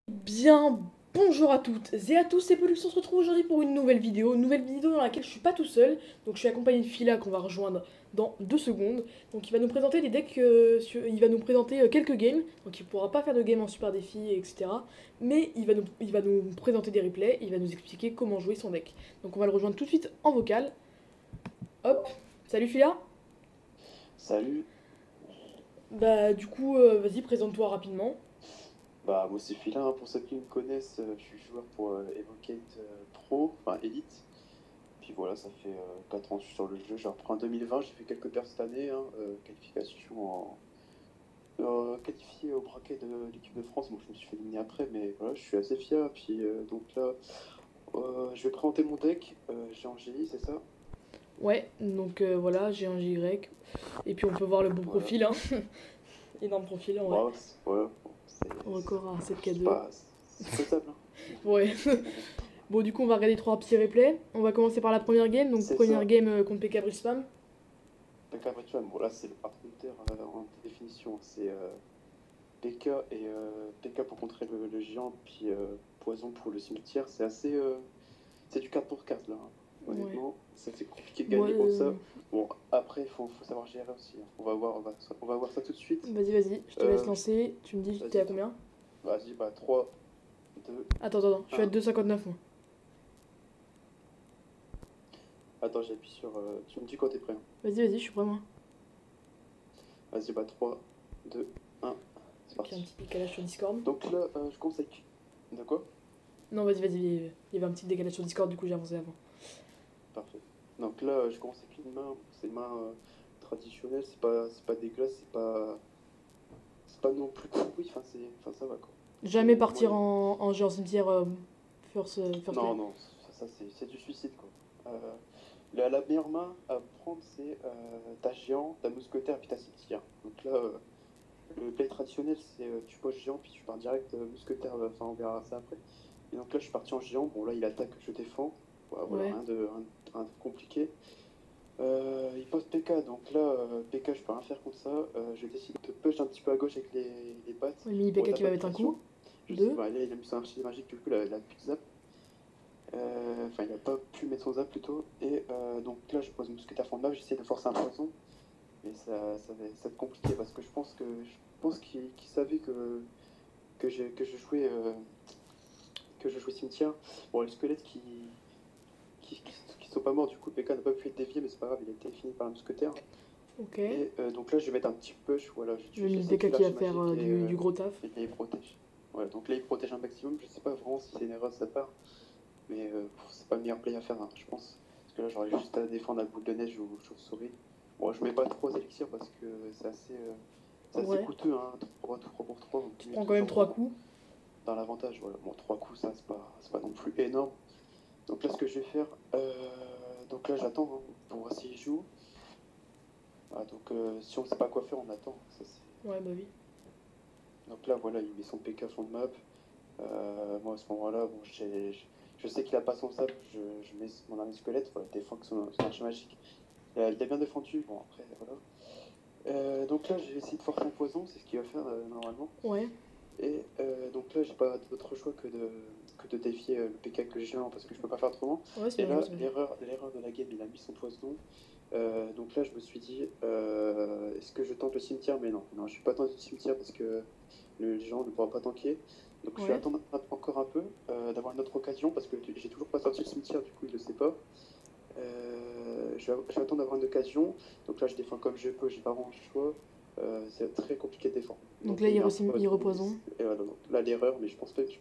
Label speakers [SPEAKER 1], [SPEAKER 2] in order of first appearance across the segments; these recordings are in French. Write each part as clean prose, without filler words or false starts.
[SPEAKER 1] Bien, bonjour à toutes et à tous, c'est Pollux, on se retrouve aujourd'hui pour une nouvelle vidéo dans laquelle je suis pas tout seul, donc je suis accompagné de Phila qu'on va rejoindre dans 2 secondes. Donc il va nous présenter des decks, il va nous présenter quelques games, donc il pourra pas faire de game en super défi, etc. Mais il va nous présenter des replays, il va nous expliquer comment jouer son deck. Donc on va le rejoindre tout de suite en vocal. Hop, salut Phila.
[SPEAKER 2] Salut,
[SPEAKER 1] Bah du coup, vas-y, présente-toi rapidement.
[SPEAKER 2] moi c'est Philin, hein. Pour ceux qui me connaissent, je suis joueur pour Evocate Pro, enfin Elite. Puis voilà, ça fait 4 ans que je suis sur le jeu. J'ai repris en 2020, j'ai fait quelques perfs cette année, hein, qualification qualifié au braquet de l'équipe de France, donc je me suis fait éliminer après, mais voilà, je suis assez fier. Puis donc là, je vais présenter mon deck, j'ai Angélie, c'est ça?
[SPEAKER 1] Ouais, donc voilà, j'ai un GY. Et puis on peut voir le beau
[SPEAKER 2] Voilà.
[SPEAKER 1] profil, hein. Énorme profil en vrai.
[SPEAKER 2] Bon, voilà, bon,
[SPEAKER 1] Record à
[SPEAKER 2] c'est
[SPEAKER 1] 7K2.
[SPEAKER 2] pas, c'est faisable,
[SPEAKER 1] Ouais. Bon, du coup, on va regarder trois petits replays. On va commencer par la première game. Donc,
[SPEAKER 2] c'est
[SPEAKER 1] première
[SPEAKER 2] ça.
[SPEAKER 1] game contre PK Brisbane.
[SPEAKER 2] PK Virtual, bon là c'est le par counter en définition, c'est PK et PK pour contrer le géant, puis Poison pour le cimetière, c'est assez. C'est du 4 pour 4 là, hein.
[SPEAKER 1] Ouais.
[SPEAKER 2] Honnêtement, c'est compliqué de
[SPEAKER 1] Moi,
[SPEAKER 2] gagner contre ça. Bon, après, faut savoir gérer aussi, hein. On va voir ça tout de suite.
[SPEAKER 1] vas-y, je te laisse
[SPEAKER 2] Euh,
[SPEAKER 1] lancer. Tu me dis, t'es
[SPEAKER 2] Vas-y,
[SPEAKER 1] à combien?
[SPEAKER 2] vas-y, bah 3, 2,
[SPEAKER 1] Attends, je suis à
[SPEAKER 2] 1.
[SPEAKER 1] 2,59 moi.
[SPEAKER 2] Attends, j'appuie sur. Tu me dis quand t'es prêt, hein.
[SPEAKER 1] Vas-y, je suis prêt moi.
[SPEAKER 2] Vas-y, bah 3, 2, 1, c'est
[SPEAKER 1] Ok, un
[SPEAKER 2] parti.
[SPEAKER 1] petit décalage sur Discord.
[SPEAKER 2] Donc là, je conseille. De quoi?
[SPEAKER 1] Non, il y avait un petit décalage sur Discord, du coup j'ai avancé avant.
[SPEAKER 2] Parfait. Donc là, je commence avec une main. C'est une main traditionnelle, c'est pas dégueulasse, c'est pas non plus pourri. Enfin, ça va quoi.
[SPEAKER 1] Jamais
[SPEAKER 2] C'est
[SPEAKER 1] partir
[SPEAKER 2] moyen.
[SPEAKER 1] en jeu en cimetière first play.
[SPEAKER 2] Non, non, ça c'est du suicide quoi. La meilleure main à prendre, c'est ta géant, ta mousquetaire, puis ta cimetière. Donc là, le play traditionnel, c'est tu poses géant, puis tu pars direct mousquetaire. Enfin, on verra ça après. Et donc là, je suis parti en géant. Bon, là, il attaque, je défends. Voilà,
[SPEAKER 1] Ouais.
[SPEAKER 2] rien de compliqué. Il pose PK, donc là, PK, je peux rien faire contre ça. Je décide de push un petit peu à gauche avec les pattes.
[SPEAKER 1] Ouais, mini
[SPEAKER 2] Bon,
[SPEAKER 1] PK
[SPEAKER 2] t'as
[SPEAKER 1] qui
[SPEAKER 2] pas
[SPEAKER 1] va
[SPEAKER 2] de
[SPEAKER 1] mettre un
[SPEAKER 2] pression.
[SPEAKER 1] coup.
[SPEAKER 2] Je sais,
[SPEAKER 1] Deux.
[SPEAKER 2] bah, là, il a mis son archer magique, du coup, il a plus de zap. Enfin, il a pas pu mettre son zap plutôt. Et donc là, je pose mousquetaire fond de map, j'essaie de forcer un poison. Mais ça va être compliqué parce que je pense qu'il savait que je jouais cimetière. Bon, les squelettes qui sont pas morts, du coup, PK n'a pas pu être dévié, mais c'est pas grave, il a été fini par un mousquetaire.
[SPEAKER 1] Ok.
[SPEAKER 2] Et donc là, je vais mettre un petit push. Voilà,
[SPEAKER 1] Le mini
[SPEAKER 2] j'essaie de tuer
[SPEAKER 1] PK qui va
[SPEAKER 2] l'archer
[SPEAKER 1] faire
[SPEAKER 2] magique
[SPEAKER 1] du gros taf.
[SPEAKER 2] et là, il protège. Voilà, donc là, il protège un maximum. Je sais pas vraiment si c'est une erreur de sa part, mais c'est pas le meilleur play à faire, hein, je pense. Parce que là, j'aurais juste à défendre la boule de neige ou chauve-souris. Bon, je mets pas trop élixirs parce que c'est assez
[SPEAKER 1] Ouais.
[SPEAKER 2] coûteux, hein, 3 pour 3. Donc,
[SPEAKER 1] Tu
[SPEAKER 2] tu
[SPEAKER 1] te
[SPEAKER 2] mets
[SPEAKER 1] prends quand même
[SPEAKER 2] toujours
[SPEAKER 1] 3 coups.
[SPEAKER 2] dans l'avantage. Voilà. Bon, 3 coups, ça, c'est pas non plus énorme. Donc là, ce que je vais faire, donc là, j'attends hein, pour voir s'il joue. Ah, donc, si on sait pas quoi faire, on attend. Ça, c'est.
[SPEAKER 1] Ouais, bah oui.
[SPEAKER 2] Donc là, voilà, il met son PK fond de map. Moi, à ce moment-là, bon, je sais qu'il a pas son sable. Je mets mon armée squelette, voilà, défend son archer magique. Il a bien défendu. Bon, après, voilà. Donc là, j'ai essayé de forcer un poison, c'est ce qu'il va faire normalement.
[SPEAKER 1] Ouais.
[SPEAKER 2] Et donc là, j'ai pas d'autre choix que de défier le PK avec le géant parce que je peux pas faire autrement.
[SPEAKER 1] Ouais, c'est
[SPEAKER 2] Et
[SPEAKER 1] bien joué,
[SPEAKER 2] là,
[SPEAKER 1] c'est bien joué.
[SPEAKER 2] l'erreur de la game, il a mis son poison. Donc là, je me suis dit, est-ce que je tente le cimetière? Mais non, non, je vais pas tenter le cimetière parce que le géant ne pourra pas tanker. Donc je vais
[SPEAKER 1] Ouais.
[SPEAKER 2] attendre encore un peu, d'avoir une autre occasion parce que j'ai toujours pas sorti le cimetière, du coup il le sait pas. Je vais attendre d'avoir une occasion. Donc là, je défends comme je peux, j'ai pas vraiment le choix. C'est très compliqué de défendre.
[SPEAKER 1] Donc
[SPEAKER 2] Donc
[SPEAKER 1] là,
[SPEAKER 2] là, il met un
[SPEAKER 1] il
[SPEAKER 2] poison.
[SPEAKER 1] repoison.
[SPEAKER 2] Et voilà, donc là, l'erreur, mais je pensais pas je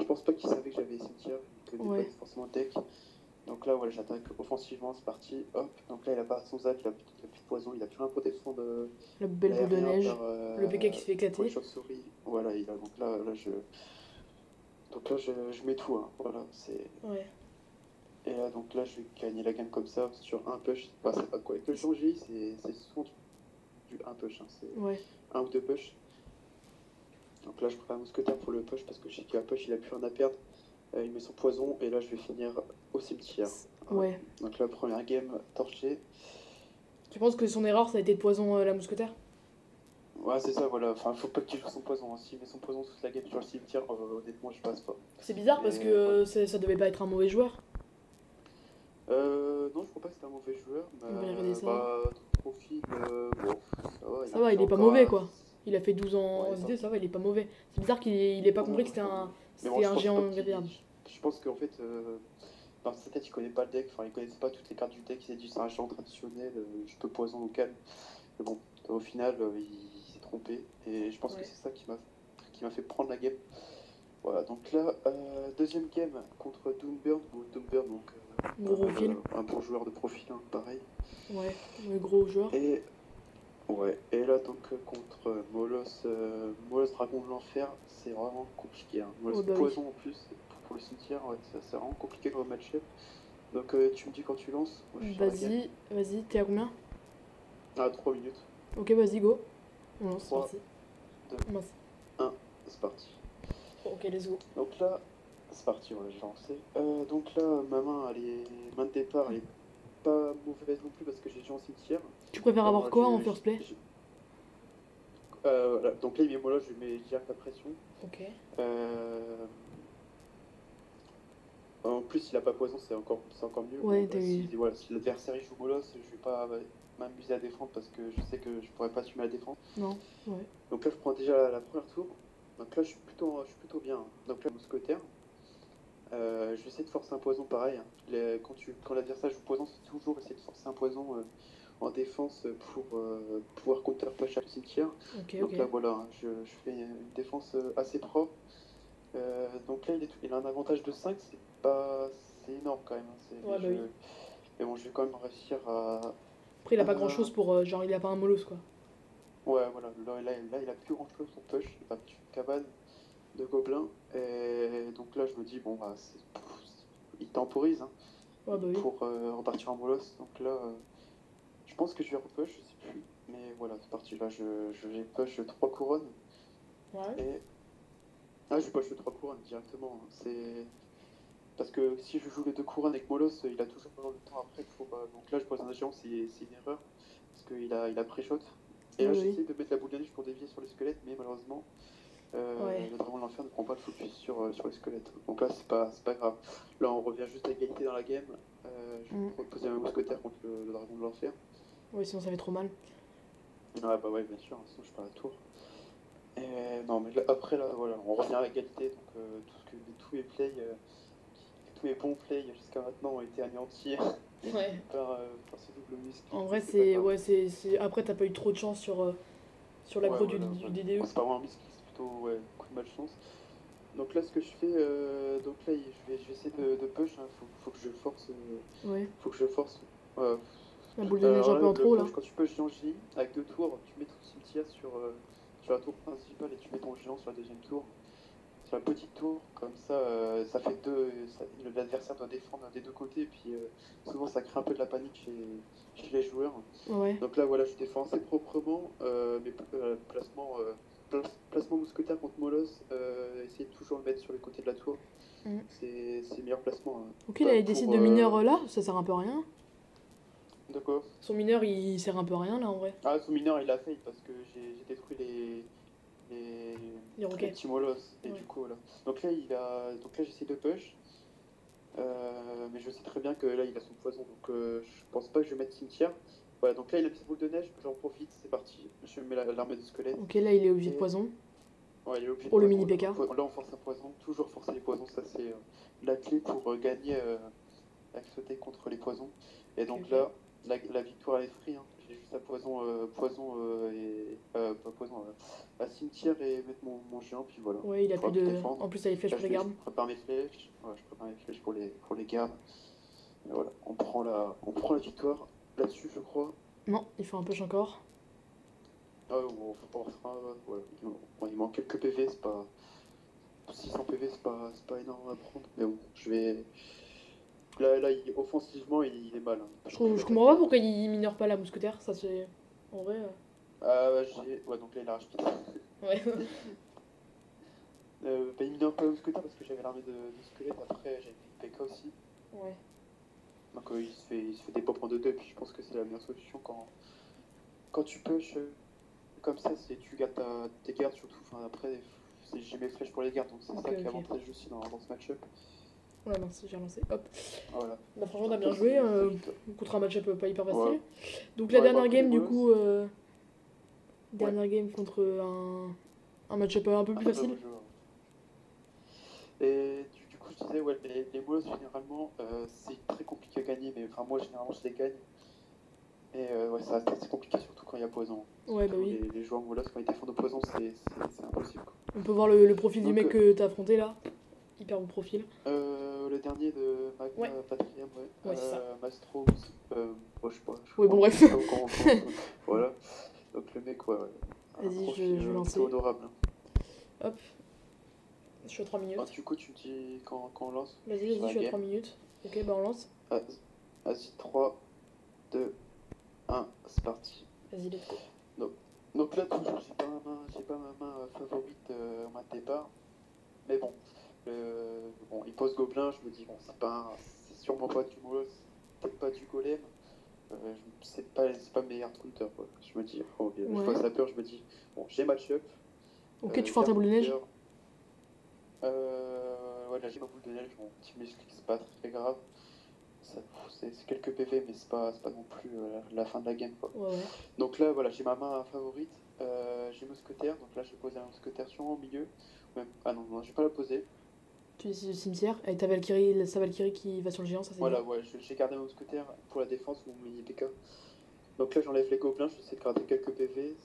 [SPEAKER 2] pense pas qu'il savait que j'avais cimetière. Il connaît pas
[SPEAKER 1] Ouais.
[SPEAKER 2] forcément le deck. Donc là, voilà, j'attaque offensivement, c'est parti. Hop. Donc là, il a pas son zap, il a plus de poison, il a plus rien pour défendre
[SPEAKER 1] La belle boule de
[SPEAKER 2] l'aérien
[SPEAKER 1] neige. Le PK qui se fait
[SPEAKER 2] pour les
[SPEAKER 1] éclater.
[SPEAKER 2] chauves-souris. Voilà, donc là, je mets tout, hein. Voilà, c'est.
[SPEAKER 1] Ouais.
[SPEAKER 2] Et là, donc là, je vais gagner la game comme ça sur un push. Bah, c'est pas quoi. Avec le Jonji, c'est souvent du un push, hein. C'est
[SPEAKER 1] Ouais.
[SPEAKER 2] un ou deux push. Donc là, je prends un mousquetaire pour le push parce que je sais qu'il a push, il a plus rien à perdre. Il met son poison et là, je vais finir au cimetière. Voilà.
[SPEAKER 1] Ouais.
[SPEAKER 2] Donc la première game torchée.
[SPEAKER 1] Tu penses que son erreur, ça a été de poison la mousquetaire?
[SPEAKER 2] Ouais, c'est ça, voilà. Enfin, faut pas qu'il joue son poison, hein. S'il met son poison toute la game sur le cimetière, honnêtement, je passe pas.
[SPEAKER 1] C'est bizarre parce que
[SPEAKER 2] Mais voilà.
[SPEAKER 1] ça devait pas être un mauvais joueur.
[SPEAKER 2] Non, je crois pas que c'est un mauvais joueur, mais
[SPEAKER 1] On va regarder ça.
[SPEAKER 2] bah, profil, bon, ça va,
[SPEAKER 1] Ça va, il
[SPEAKER 2] c'est
[SPEAKER 1] est pas
[SPEAKER 2] encore
[SPEAKER 1] mauvais
[SPEAKER 2] un.
[SPEAKER 1] quoi. Il a fait 12 ans
[SPEAKER 2] Ouais,
[SPEAKER 1] en SD, ça va, il est pas mauvais. C'est bizarre qu'il ait pas
[SPEAKER 2] non,
[SPEAKER 1] compris
[SPEAKER 2] non,
[SPEAKER 1] que
[SPEAKER 2] je sais pas. Mais bon,
[SPEAKER 1] c'était
[SPEAKER 2] je
[SPEAKER 1] un
[SPEAKER 2] pense pas
[SPEAKER 1] géant
[SPEAKER 2] qu'il.
[SPEAKER 1] irrévéable.
[SPEAKER 2] Je pense qu'en fait, dans sa tête, il connaît pas le deck, enfin, il connaissait pas toutes les cartes du deck, il s'est dit c'est un géant traditionnel, je peux poison au calme. Mais bon, au final, il s'est trompé, et je pense que
[SPEAKER 1] Ouais.
[SPEAKER 2] c'est ça qui m'a fait prendre la game. Voilà, donc là, deuxième game contre Doomburn. Bon, Doomburn, donc pas
[SPEAKER 1] Gros
[SPEAKER 2] mal,
[SPEAKER 1] profil.
[SPEAKER 2] un bon joueur de profil, hein, pareil.
[SPEAKER 1] Ouais, ouais, gros joueur.
[SPEAKER 2] Et ouais, et là donc contre Molos, Molos Dragon de l'Enfer, c'est vraiment compliqué, hein. Molos
[SPEAKER 1] Oh bah oui.
[SPEAKER 2] Poison en plus, pour le cimetière, ouais, ça, c'est vraiment compliqué le match-up. Donc tu me dis quand tu lances, moi je suis sur la game.
[SPEAKER 1] Vas-y, t'es à combien?
[SPEAKER 2] Ah, 3 minutes.
[SPEAKER 1] Ok, vas-y, go. On lance, c'est
[SPEAKER 2] 3,
[SPEAKER 1] parti.
[SPEAKER 2] 2,
[SPEAKER 1] Mince.
[SPEAKER 2] 1, c'est parti.
[SPEAKER 1] Ok, let's go.
[SPEAKER 2] Donc là, c'est parti, ouais, j'ai lancé. Donc là, ma main, main de départ, elle est pas mauvaise non plus parce que j'ai joué en cimetière.
[SPEAKER 1] Tu préfères
[SPEAKER 2] Là,
[SPEAKER 1] avoir
[SPEAKER 2] moi,
[SPEAKER 1] quoi en first play?
[SPEAKER 2] voilà. Donc là, il met moi là, je mets direct la pression.
[SPEAKER 1] Ok.
[SPEAKER 2] Euh, En plus, s'il a pas poison, c'est encore mieux. Bon,
[SPEAKER 1] Ouais,
[SPEAKER 2] bah, si l'adversaire il joue Molos, je vais pas m'amuser à défendre parce que je sais que je pourrais pas assumer la défense.
[SPEAKER 1] Non, ouais.
[SPEAKER 2] Donc là, je prends déjà la première tour. Donc là, je suis plutôt bien, hein. Donc là, mousquetaire. Je vais essayer de forcer un poison pareil, hein. Quand l'adversaire joue poison, c'est toujours essayer de forcer un poison en défense pour pouvoir counter-push à le cimetière.
[SPEAKER 1] Ok, ok.
[SPEAKER 2] Donc là, voilà, hein, je fais une défense assez propre. Donc là, il a un avantage de 5, c'est énorme quand même, hein.
[SPEAKER 1] Ouais, bah oui.
[SPEAKER 2] Mais bon, je vais quand même réussir à.
[SPEAKER 1] Après, il a pas grand
[SPEAKER 2] à-
[SPEAKER 1] chose pour. Genre, il a pas un molos quoi.
[SPEAKER 2] Ouais, voilà, là, il a plus grand chose pour push. Il a plus une cabane de gobelins. Et donc là, je me dis, bon, bah, il temporise, hein,
[SPEAKER 1] Ouais, bah oui.
[SPEAKER 2] pour repartir en bolos. Donc là, je pense que je vais repush, je sais plus. Mais voilà, c'est parti. Là, je vais push 3 couronnes.
[SPEAKER 1] Ouais.
[SPEAKER 2] Et. Ah, je vais push 3 couronnes directement, hein. Parce que si je joue les 2 couronnes avec Molos, il a toujours le temps après pour. Donc là, je pose un géant, c'est une erreur. Parce qu'il a pré-shot. Et
[SPEAKER 1] Ouais,
[SPEAKER 2] là,
[SPEAKER 1] bah oui.
[SPEAKER 2] j'essaie de mettre la boule de neige pour dévier sur le squelette, mais malheureusement,
[SPEAKER 1] Ouais.
[SPEAKER 2] le dragon de l'enfer ne prend pas le focus sur le squelette. Donc là, c'est pas grave. Là, on revient juste à égalité dans la game. Je
[SPEAKER 1] Mm.
[SPEAKER 2] vais poser un mousquetaire contre le dragon de l'enfer.
[SPEAKER 1] Ouais, sinon ça fait trop mal.
[SPEAKER 2] Ah bah ouais, bien sûr, sinon je perds la tour. Et non, mais là, après, là, voilà, on revient à égalité. Donc tous mes bons plays jusqu'à maintenant ont été anéantis
[SPEAKER 1] Ouais.
[SPEAKER 2] par ce double muscle.
[SPEAKER 1] En
[SPEAKER 2] Mais
[SPEAKER 1] vrai,
[SPEAKER 2] c'est pas
[SPEAKER 1] c'est.
[SPEAKER 2] grave.
[SPEAKER 1] Ouais, Après, t'as pas eu trop de chance sur
[SPEAKER 2] Ouais,
[SPEAKER 1] l'aggro
[SPEAKER 2] voilà,
[SPEAKER 1] du
[SPEAKER 2] ouais.
[SPEAKER 1] DDE.
[SPEAKER 2] Bon, c'est pas vraiment un muscle, c'est plutôt ouais, coup de malchance. Donc là, ce que je fais, donc là, je vais essayer de push, hein. Faut que je force.
[SPEAKER 1] Ouais.
[SPEAKER 2] Faut que je force. Ouais.
[SPEAKER 1] La boule de neige
[SPEAKER 2] Alors
[SPEAKER 1] un
[SPEAKER 2] là,
[SPEAKER 1] peu en
[SPEAKER 2] le
[SPEAKER 1] trop là.
[SPEAKER 2] push, quand tu push géant J, avec 2 tours, tu mets ton cimetière sur la tour principale et tu mets ton géant sur la deuxième tour. Sur la petite tour, comme ça fait deux. L'adversaire doit défendre des 2 côtés, et puis souvent ça crée un peu de la panique chez les joueurs.
[SPEAKER 1] Ouais.
[SPEAKER 2] Donc là, voilà, je défends assez proprement, mais placement mousquetaire contre Molos, essayer de toujours le mettre sur les côtés de la tour.
[SPEAKER 1] Mm.
[SPEAKER 2] C'est le meilleur placement, hein.
[SPEAKER 1] Ok, là, il décide de mineur là, ça sert un peu à rien.
[SPEAKER 2] De quoi?
[SPEAKER 1] Son mineur, il sert un peu à rien là en vrai.
[SPEAKER 2] Ah, son mineur, il a fail parce que j'ai détruit les,
[SPEAKER 1] Les
[SPEAKER 2] les
[SPEAKER 1] roquets.
[SPEAKER 2] petits Molos. Et
[SPEAKER 1] Ouais.
[SPEAKER 2] du coup, voilà. Donc là, j'essaie de push. Mais je sais très bien que là, il a son poison. Donc je pense pas que je vais mettre cimetière. Voilà, donc là, il a mis sa boule de neige. J'en profite, c'est parti. Je mets l'armée de squelette.
[SPEAKER 1] Ok, là, il est obligé de
[SPEAKER 2] Et
[SPEAKER 1] poison.
[SPEAKER 2] ouais, il est obligé de
[SPEAKER 1] Pour le
[SPEAKER 2] poison.
[SPEAKER 1] mini
[SPEAKER 2] Là,
[SPEAKER 1] PK.
[SPEAKER 2] là, on force un poison. Toujours forcer les poisons. Ça, c'est la clé pour gagner avec sauter contre les poisons. Et
[SPEAKER 1] Ok,
[SPEAKER 2] donc
[SPEAKER 1] ok.
[SPEAKER 2] là, la victoire, elle est free, hein. J'ai juste à poison et. Pas poison, à cimetière et mettre mon géant. Puis voilà.
[SPEAKER 1] Ouais, il a plus
[SPEAKER 2] Faudra plus
[SPEAKER 1] de.
[SPEAKER 2] défendre.
[SPEAKER 1] En plus, il a les flèches
[SPEAKER 2] Là,
[SPEAKER 1] pour les gardes.
[SPEAKER 2] je prépare mes flèches. Ouais, je prépare mes flèches pour les gardes. Et voilà, on prend la victoire là-dessus, je crois.
[SPEAKER 1] Non, il faut un push encore.
[SPEAKER 2] Ah, bon, faut pas voilà. Il manque quelques PV, c'est pas. 600 PV, c'est pas énorme à prendre. Mais bon, je vais. Là, offensivement, il est mal, hein. Il peut plus
[SPEAKER 1] Je comprends pas
[SPEAKER 2] attaquer.
[SPEAKER 1] pourquoi il mineur pas la mousquetaire. Ça, c'est. En vrai.
[SPEAKER 2] Ah, ouais, donc là, il a rage.
[SPEAKER 1] Ouais.
[SPEAKER 2] Il mineur pas le mousquetaire parce que j'avais l'armée de squelette. Après, j'avais fait une PK aussi.
[SPEAKER 1] Ouais.
[SPEAKER 2] Donc, il se fait des pop en 2-2. Et puis, je pense que c'est la meilleure solution quand tu push comme ça, c'est tu gardes tes gardes surtout. Enfin, après, j'ai mes flèches pour les gardes, donc c'est ça qui est avantageux aussi dans ce match-up.
[SPEAKER 1] Ouais, mince, j'ai relancé. Hop.
[SPEAKER 2] Voilà.
[SPEAKER 1] Bah, franchement, t'as bien
[SPEAKER 2] Ça,
[SPEAKER 1] joué
[SPEAKER 2] c'est
[SPEAKER 1] contre un match-up pas hyper facile.
[SPEAKER 2] Ouais.
[SPEAKER 1] Donc, la
[SPEAKER 2] Ouais,
[SPEAKER 1] dernière
[SPEAKER 2] après,
[SPEAKER 1] game,
[SPEAKER 2] les
[SPEAKER 1] du
[SPEAKER 2] molosses,
[SPEAKER 1] coup, dernière game contre un match-up un peu plus
[SPEAKER 2] un peu
[SPEAKER 1] facile.
[SPEAKER 2] au jeu, ouais. Et du coup, je disais, ouais, les molosses, généralement, c'est très compliqué à gagner, mais enfin, moi, généralement, je les gagne. Et ouais, ça reste assez compliqué, surtout quand il y a poison.
[SPEAKER 1] Ouais, bah
[SPEAKER 2] Surtout
[SPEAKER 1] oui.
[SPEAKER 2] les joueurs molosses, quand ils défendent au poison, c'est impossible, quoi.
[SPEAKER 1] On peut voir le profil du
[SPEAKER 2] Donc,
[SPEAKER 1] mec que t'as affronté là. Hyper bon profil.
[SPEAKER 2] le dernier de
[SPEAKER 1] Ouais.
[SPEAKER 2] Magma Patrium, ouais.
[SPEAKER 1] Ouais, c'est ça.
[SPEAKER 2] Mastro, moi, je sais pas.
[SPEAKER 1] Ouais, bon, bref.
[SPEAKER 2] Je sais pas voilà. Donc, le mec, ouais, un
[SPEAKER 1] Vas-y,
[SPEAKER 2] profil
[SPEAKER 1] je vais lancer.
[SPEAKER 2] plutôt honorable.
[SPEAKER 1] Hop. Je suis à 3 minutes.
[SPEAKER 2] Ah, du coup, tu me dis quand on lance.
[SPEAKER 1] Vas-y, je suis à 3 minutes. Ok, bah on lance.
[SPEAKER 2] Vas-y, 3, 2, 1, c'est parti.
[SPEAKER 1] Vas-y, let's go.
[SPEAKER 2] Donc là, toujours, j'ai pas ma main favorite au main de départ. Mais bon, bon, il pose gobelin, je me dis, bon, c'est sûrement pas du molosse, peut-être pas du golem. C'est pas mes hard counter, quoi. Je me dis, oh, je vois ça peur, je me dis, bon, j'ai match-up.
[SPEAKER 1] Ok, tu fais ta boule de neige.
[SPEAKER 2] Ouais, là j'ai ma boule de neige, mon petit muscle, c'est pas très grave. C'est quelques PV, mais c'est pas non plus la fin de la game, quoi.
[SPEAKER 1] Ouais.
[SPEAKER 2] Donc là, voilà, j'ai ma main favorite. J'ai mousquetaire, donc là je vais poser un mousquetaire sur au milieu. Ah non, je vais pas la poser.
[SPEAKER 1] Tu dis le cimetière avec ta Valkyrie, sa Valkyrie qui va sur le géant, ça c'est
[SPEAKER 2] Voilà,
[SPEAKER 1] bien.
[SPEAKER 2] ouais, j'ai gardé mon mousquetaire pour la défense ou mon mini PK. Donc là j'enlève les gobelins, je vais essayer de garder quelques PV.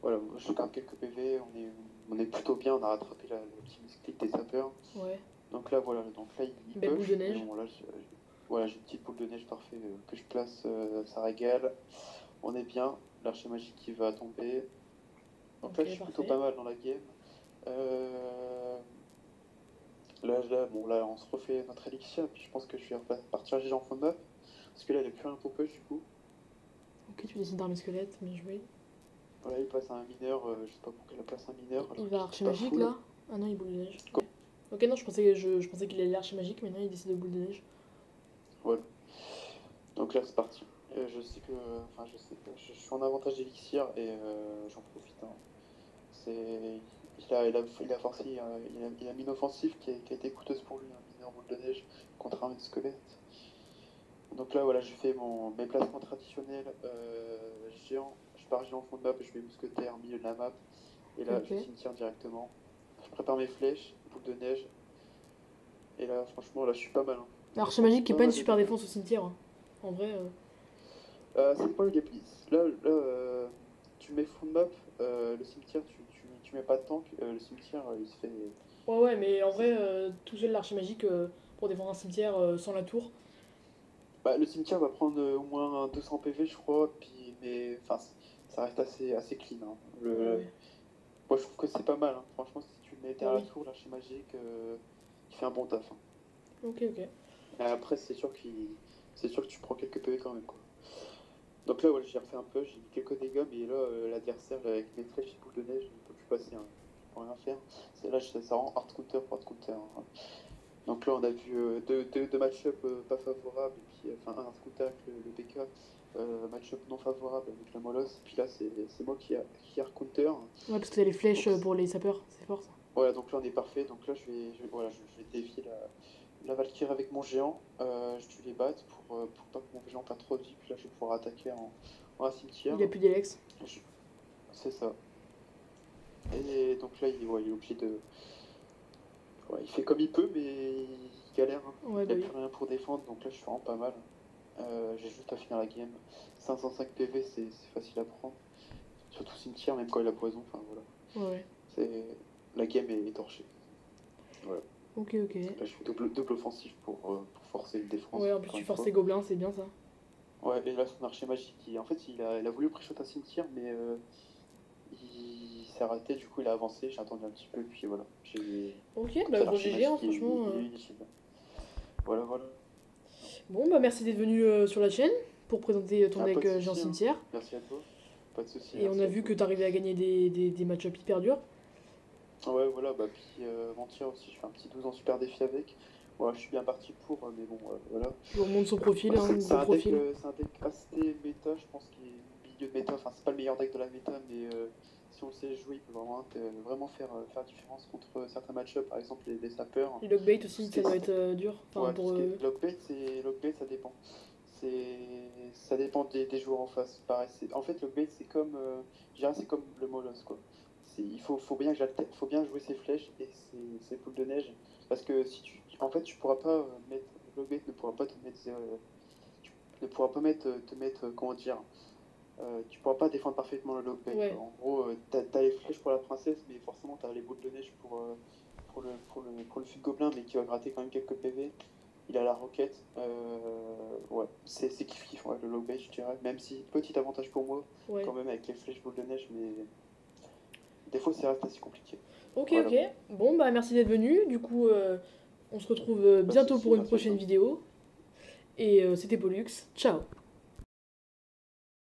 [SPEAKER 2] Voilà, je garde quelques PV, on est plutôt bien, on a rattrapé le petit musclite des sapeurs.
[SPEAKER 1] Ouais.
[SPEAKER 2] Donc là, voilà, il
[SPEAKER 1] belle
[SPEAKER 2] push.
[SPEAKER 1] boule de neige.
[SPEAKER 2] Bon, là, voilà, j'ai une petite boule de neige parfait que je place, ça régale. On est bien, l'archer magique qui va tomber. Donc
[SPEAKER 1] Ok,
[SPEAKER 2] là, je suis plutôt pas mal dans la game. Là, on se refait notre élixir, puis je pense que je vais partir GG en fond de map. Parce que là, il n'y a plus rien pour push du coup.
[SPEAKER 1] Ok, tu décides d'armer squelette, bien joué.
[SPEAKER 2] Voilà, il passe à un mineur, je sais pas pourquoi il place un mineur.
[SPEAKER 1] Il va archer magique
[SPEAKER 2] full.
[SPEAKER 1] là. Ah non, il boule de neige. Ok, non, je pensais qu'il allait archer magique, mais non, il décide de boule de neige.
[SPEAKER 2] Voilà. Donc là, c'est parti. Je sais que. Enfin, je sais que je suis en avantage d'élixir et j'en profite. Hein. Il a forcé, il a mis une offensive qui a été coûteuse pour lui, un mineur boule de neige contre un squelette. Donc là, voilà, je fais mes placements traditionnels. Géant, je pars géant au fond de map, je mets mousquetaire au milieu de la map. Et là, je cimetière directement. Je prépare mes flèches, boule de neige. Et là, franchement, là, je suis pas mal. Hein.
[SPEAKER 1] Archer magique qui est pas une super défense au cimetière. Hein. En vrai.
[SPEAKER 2] C'est pas le gameplay. Là, tu mets fond de map, le cimetière, tu mets pas de tank, le cimetière, il se fait.
[SPEAKER 1] Ouais, mais en vrai, tout seul l'archer magique pour défendre un cimetière sans la tour.
[SPEAKER 2] Bah, le cimetière va prendre au moins 200 PV, je crois, mais enfin, ça reste assez clean. Hein. Moi, je trouve que c'est pas mal. Hein. Franchement, si tu le mets derrière la tour, l'archer magique, il fait un bon taf. Hein.
[SPEAKER 1] Ok.
[SPEAKER 2] Mais après, c'est sûr que tu prends quelques PV quand même, quoi. Donc là, ouais, j'ai refait un peu, j'ai mis quelques dégâts, mais là, l'adversaire, avec mes flèches et boules de neige, il ne peut plus passer. Hein. Je peux rien faire. Là, ça rend hard counter pour hard counter. Hein. Donc là, on a vu deux match-up pas favorables, et puis, enfin, un hard counter avec le PK, match-up non favorable avec la Molosse, et puis là, c'est moi qui hard counter.
[SPEAKER 1] Ouais, parce que t'as les flèches pour les sapeurs, c'est fort ça.
[SPEAKER 2] Voilà, donc là, on est parfait. Donc là, je vais défier la Valkyrie avec mon géant. Je tue les battes pour pas que mon géant perde trop de vie. Puis là, je vais pouvoir attaquer en un cimetière.
[SPEAKER 1] Il a plus d'Elex.
[SPEAKER 2] C'est ça. Et donc là, il est obligé de. Ouais, il fait comme il peut, mais il galère. Hein.
[SPEAKER 1] Ouais,
[SPEAKER 2] il n'a plus rien pour défendre. Donc là, je suis vraiment pas mal. J'ai juste à finir la game. 505 PV, c'est facile à prendre. Surtout cimetière, même quand il a poison. Enfin voilà.
[SPEAKER 1] Ouais.
[SPEAKER 2] La game est torchée. Voilà.
[SPEAKER 1] Ok.
[SPEAKER 2] Là, je fais double offensif pour forcer une défense.
[SPEAKER 1] Ouais, en plus tu forces tes gobelins, c'est bien ça.
[SPEAKER 2] Ouais, et là, son archer magique, en fait, il a voulu pré-shot un cimetière, mais il s'est arrêté, du coup, il a avancé, j'ai attendu un petit peu, puis voilà.
[SPEAKER 1] Ok, bah gros GG, hein, franchement.
[SPEAKER 2] Il est inutile. Voilà.
[SPEAKER 1] Bon, bah merci d'être venu sur la chaîne pour présenter ton deck géant cimetière.
[SPEAKER 2] Hein. Merci à toi. Pas de soucis.
[SPEAKER 1] Et on a vu que t'arrivais à gagner des match-ups hyper durs.
[SPEAKER 2] Ouais, voilà, bah puis avant-hier aussi, je fais un petit 12 en super défi avec. Voilà, je suis bien parti pour, mais bon, voilà.
[SPEAKER 1] Je vous remonte son profil,
[SPEAKER 2] c'est un
[SPEAKER 1] profil.
[SPEAKER 2] deck assez méta, je pense qu'il est milieu de méta, enfin c'est pas le meilleur deck de la méta, mais si on le sait jouer, il peut vraiment faire différence contre certains match-ups, par exemple les sappers.
[SPEAKER 1] Les lockbait aussi, ça doit être dur. Enfin,
[SPEAKER 2] Ouais,
[SPEAKER 1] pour
[SPEAKER 2] lockbait, ça dépend. Ça dépend des joueurs en face. Pareil, en fait, lockbait, c'est comme, je dirais, c'est comme le Moloss, quoi. Faut bien jouer ses flèches et ses boules de neige, parce que si tu, en fait, tu pourras pas mettre, lockbait ne pourra pas te mettre, tu ne pourras pas te mettre, comment dire, tu pourras pas défendre parfaitement le lockbait,
[SPEAKER 1] ouais.
[SPEAKER 2] quoi. En gros, t'as les flèches pour la princesse, mais forcément, t'as les boules de neige pour le fut de gobelin, mais qui va gratter quand même quelques PV. Il a la roquette. Ouais, c'est kiff-kiff, ouais, le logbait, je dirais. Même si, petit avantage pour moi,
[SPEAKER 1] Ouais.
[SPEAKER 2] quand même, avec les flèches boules de neige, mais des fois, ça reste assez compliqué.
[SPEAKER 1] Ok,
[SPEAKER 2] Voilà.
[SPEAKER 1] ok. Bon, bah merci d'être venu. Du coup, on se retrouve
[SPEAKER 2] Pas de
[SPEAKER 1] bientôt
[SPEAKER 2] soucis,
[SPEAKER 1] pour une
[SPEAKER 2] merci à
[SPEAKER 1] prochaine
[SPEAKER 2] toi.
[SPEAKER 1] vidéo. Et c'était Pollux. Ciao.